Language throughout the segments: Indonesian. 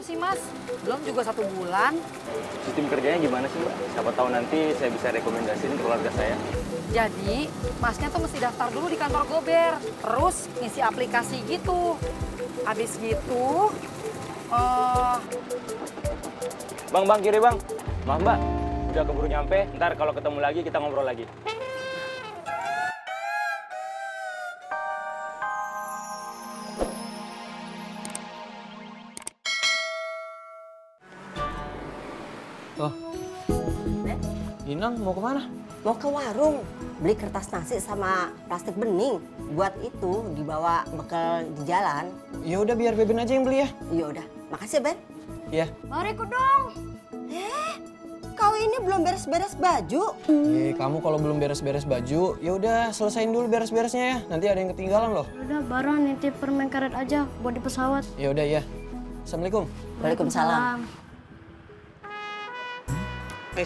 sih, Mas. Belum juga 1 bulan. Sistem kerjanya gimana sih, Mbak? Siapa tahu nanti saya bisa rekomendasiin ke keluarga saya. Jadi, Masnya tuh mesti daftar dulu di kantor Gober. Terus ngisi aplikasi gitu. Habis gitu, Bang, kiri bang. Maaf Mbak, udah keburu nyampe. Ntar kalau ketemu lagi kita ngobrol lagi. Oh, Inang mau kemana? Mau ke warung, beli kertas nasi sama plastik bening. Buat itu dibawa bekal di jalan. Ya udah biar Beben aja yang beli ya. Ya udah, makasih Ben. Iya. Mari ikut dong. Kau ini belum beres-beres baju. Kamu kalau belum beres-beres baju, ya udah selesain dulu beres-beresnya ya. Nanti ada yang ketinggalan loh. Udah, Baron nitip permen karet aja buat di pesawat. Ya udah ya. Assalamualaikum. Waalaikumsalam.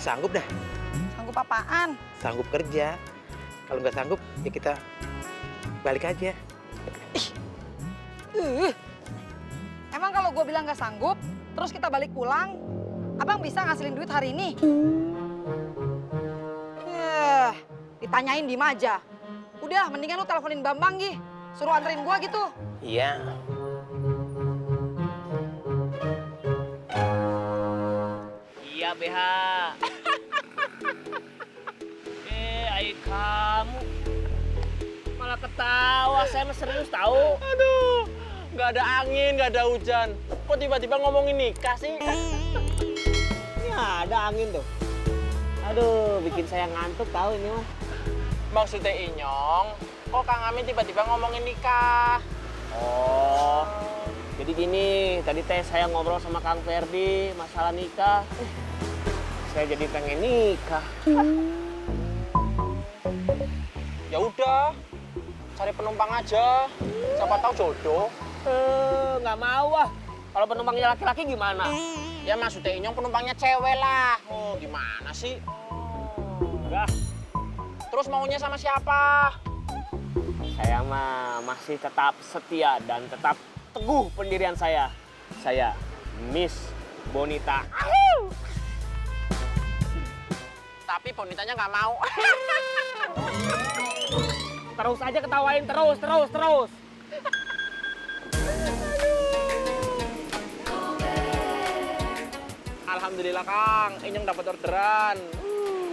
Sanggup dah. sanggup apaan? Sanggup kerja. Kalau nggak sanggup, ya kita balik aja. Emang kalau gue bilang nggak sanggup, terus kita balik pulang, abang bisa ngasilin duit hari ini? Ditanyain diem aja. Udah, mendingan lu teleponin Bambang, Gi. Suruh anterin gua gitu. Iya. Iya, BH. Ayo kamu. Malah ketawa, saya mah serius tahu. Aduh, nggak ada angin, nggak ada hujan. Kok tiba-tiba ngomongin nikah sih? Ya, ada angin tuh. Aduh, bikin saya ngantuk tahu ini mah. Maksudnya Inyong, kok Kang Amin tiba-tiba ngomongin nikah? Oh, jadi gini, tadi teh saya ngobrol sama Kang Ferdi masalah nikah. Saya jadi pengen nikah. Ya udah, cari penumpang aja. Siapa tahu jodoh. Nggak mau ah. Kalau penumpangnya laki-laki gimana? Ya maksudnya Inyong penumpangnya cewek lah. Oh, gimana sih? Enggak, Terus maunya sama siapa? saya mah masih tetap setia dan tetap teguh pendirian saya. Saya Miss Bonita. Tapi Bonitanya nggak mau. Terus aja ketawain, terus. Alhamdulillah Kang, Inyong dapat orderan.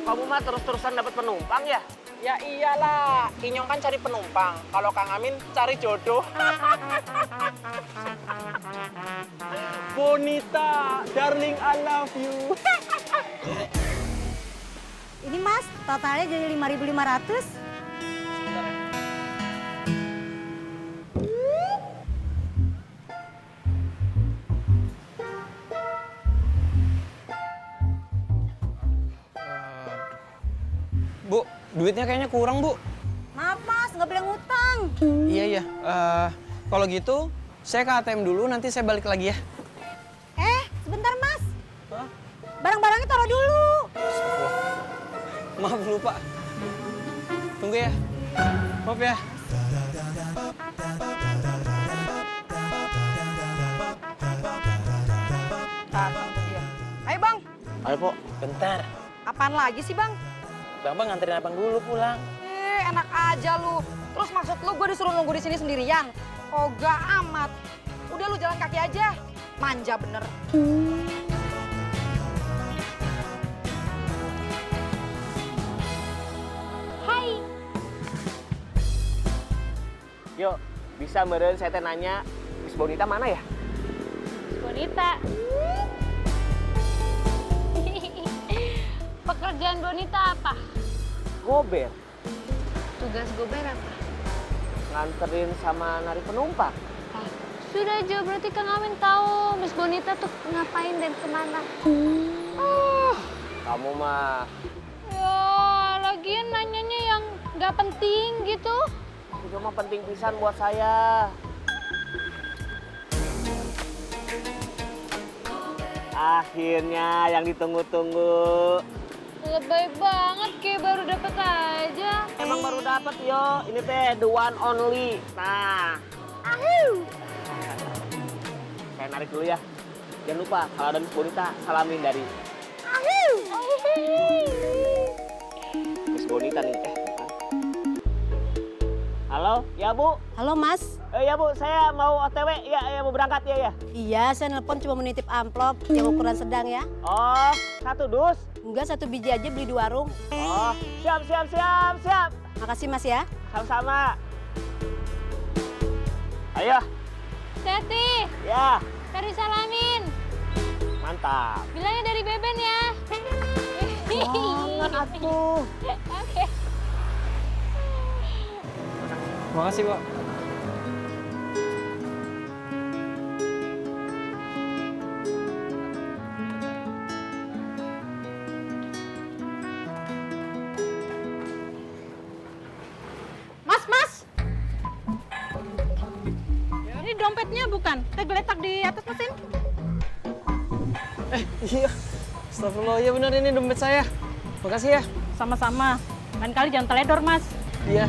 Kamu mah terus-terusan dapat penumpang ya? Ya iyalah, Inyong kan cari penumpang. Kalau Kang Amin cari jodoh. Bonita, darling I love you. Ini Mas, totalnya jadi 5.500. Bu, duitnya kayaknya kurang, Bu. Maaf Mas, nggak boleh ngutang. Iya. Kalau gitu, saya ke ATM dulu, nanti saya balik lagi ya. Sebentar Mas. Hah? Barang-barangnya taruh dulu. Maaf, lupa. Tunggu ya. Maaf ya. Ayo, Bang. Ayo, Po, bentar. Apaan lagi sih, Bang? Bang nganterin abang dulu pulang. Enak aja lu. Terus maksud lu gue disuruh nunggu di sini sendirian? Ogah amat. Udah lu jalan kaki aja. Manja bener. Yuk, bisa meren saya teh nanya, Miss Bonita mana ya? Bonita. Pekerjaan Bonita apa? Gober, Tugas Gober apa? nganterin sama narik penumpang. Sudah Jo, berarti Kang Amin tahu Miss Bonita tuh ngapain dan kemana. Kamu mah, Ya, lagian nanyanya yang nggak penting gitu. itu mah penting pisan buat saya. Akhirnya yang ditunggu-tunggu. Lebay banget, kayak baru dapet aja. Emang baru dapat yo, ini teh the one only. Nah, saya narik dulu ya. Jangan lupa kalau ada Miss Bonita salamin dari Miss Bonita nih. Halo, ya Bu. Halo Mas. Ya Bu, saya mau OTW. Ya mau berangkat ya. Iya, saya nelpon cuma menitip amplop yang ukuran sedang ya. Oh, 1 dus. Enggak, 1 biji aja beli di warung. Oh, siap. Makasih Mas ya. Sama-sama. Ayo. Teti, Ya, Ferdi salamin. mantap. Bilangnya dari Beben ya. Jangan atuh. Oke. Makasih, Pak. Mas! Ini dompetnya bukan? Tergeletak di atas mesin? Iya. Astagfirullah, ya benar ini dompet saya. Makasih ya. Sama-sama. Lain kali jangan teledor, Mas. Iya.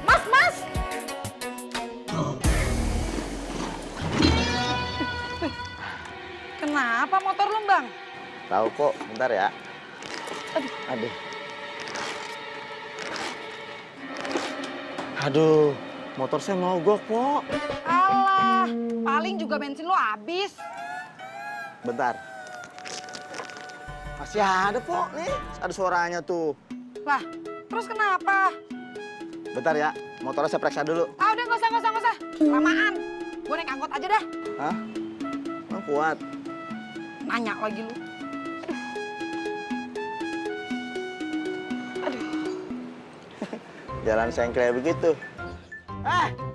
Mas! Kenapa motor lu, Bang? Tahu kok, bentar ya. Aduh. Aduh, motor saya mogok, Pok. Alah, paling juga bensin lo habis. Bentar. Masih ada, Pok, nih. Ada suaranya tuh. Lah, terus kenapa? Bentar ya, motornya saya periksa dulu. Ah, udah nggak usah. Lamaan. Gue naik angkot aja dah. Hah? Emang kuat? Nanya lagi lu. Jalan sengklek begitu.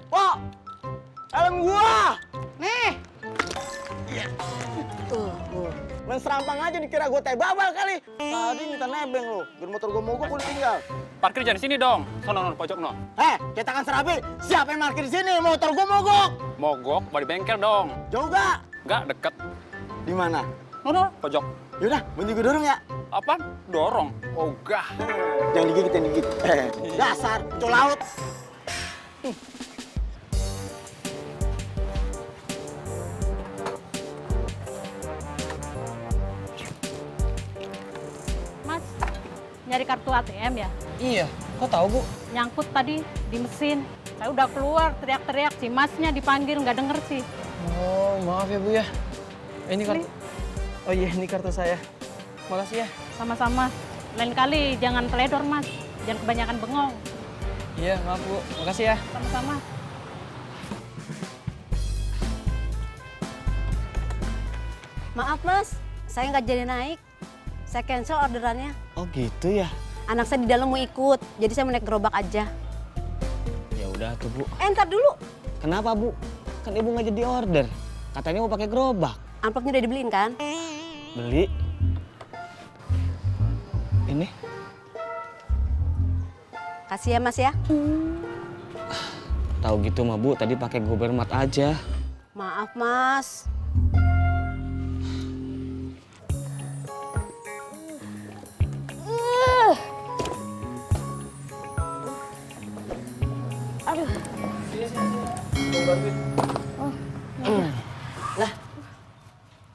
Pok! Helm gua! Nih, Main serampang aja dikira gua teh babal kali. Tadi minta nebeng lo. Biar motor gua mogok gua ditinggal. Parkir jangan di sini dong. Sono pojok no. Kita kan serabi. Siapa yang parkir di sini? Motor gua mogok. Mogok, di bengkel dong. Jauh gak? Enggak deket. Di mana? Nono, pojok. Yaudah, bantu gue dorong ya. Apaan? Dorong. Ogah. Jangan digigit. Dasar, itu laut. Mas, nyari kartu ATM ya? Iya. Kok tahu, Bu? Nyangkut tadi di mesin. Saya udah keluar teriak-teriak, si masnya dipanggil nggak denger sih. Oh, maaf ya, Bu ya. Ini kartu. Oh iya, ini kartu saya. Makasih ya. Sama-sama. Lain kali jangan teledor, Mas. Jangan kebanyakan bengong. Iya, maaf, Bu. Makasih ya. Sama-sama. Maaf Mas, saya nggak jadi naik. Saya cancel orderannya. Oh gitu ya? Anak saya di dalam mau ikut, jadi saya mau naik gerobak aja. Ya udah tuh, Bu. Entar dulu, Kenapa, Bu? Kan Ibu nggak jadi order. Katanya mau pakai gerobak. amplopnya udah dibeliin kan? Beli. Ini. Kasih ya Mas ya. Tahu gitu mah, Bu. Tadi pakai gobermat aja. Maaf Mas.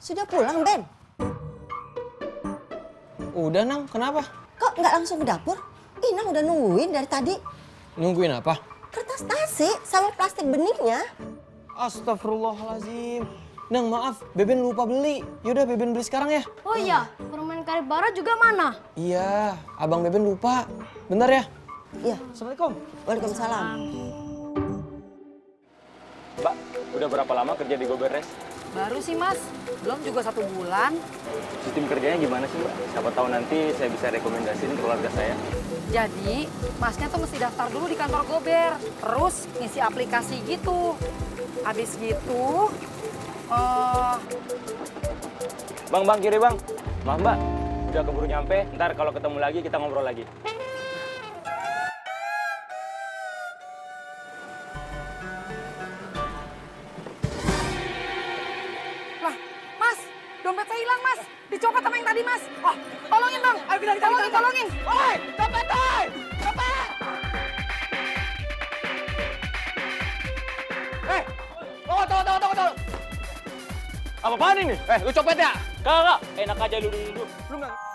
Sudah pulang Ben? Udah, Nang. Kenapa? Kok nggak langsung ke dapur? Inang udah nungguin dari tadi. Nungguin apa? Kertas nasi sama plastik beningnya. Astagfirullahalazim. Nang, maaf. Beben lupa beli. Yaudah, Beben beli sekarang ya. Oh iya, permen karet bara juga mana? Iya, Abang Beben lupa. Bentar ya. Iya, Assalamualaikum. waalaikumsalam. Mbak, udah berapa lama kerja di Goberes? Baru sih, Mas. Belum juga 1 bulan. Sistem kerjanya gimana sih, Mbak? Siapa tahu nanti saya bisa rekomendasiin keluarga saya. Jadi, Masnya tuh mesti daftar dulu di kantor Gober. Terus ngisi aplikasi gitu. Habis gitu, Bang, kiri bang. Maaf Mbak, udah keburu nyampe. Ntar kalau ketemu lagi kita ngobrol lagi. lah, Mas, dompet saya hilang, Mas. Dicopet sama yang tadi, Mas. Oh, tolongin, Bang. Ayo kita tolongin. Oi, dompet, oi! Apa-apaan ini? Lu copet ya? Kagak, enak aja lu duduk. Lu nggak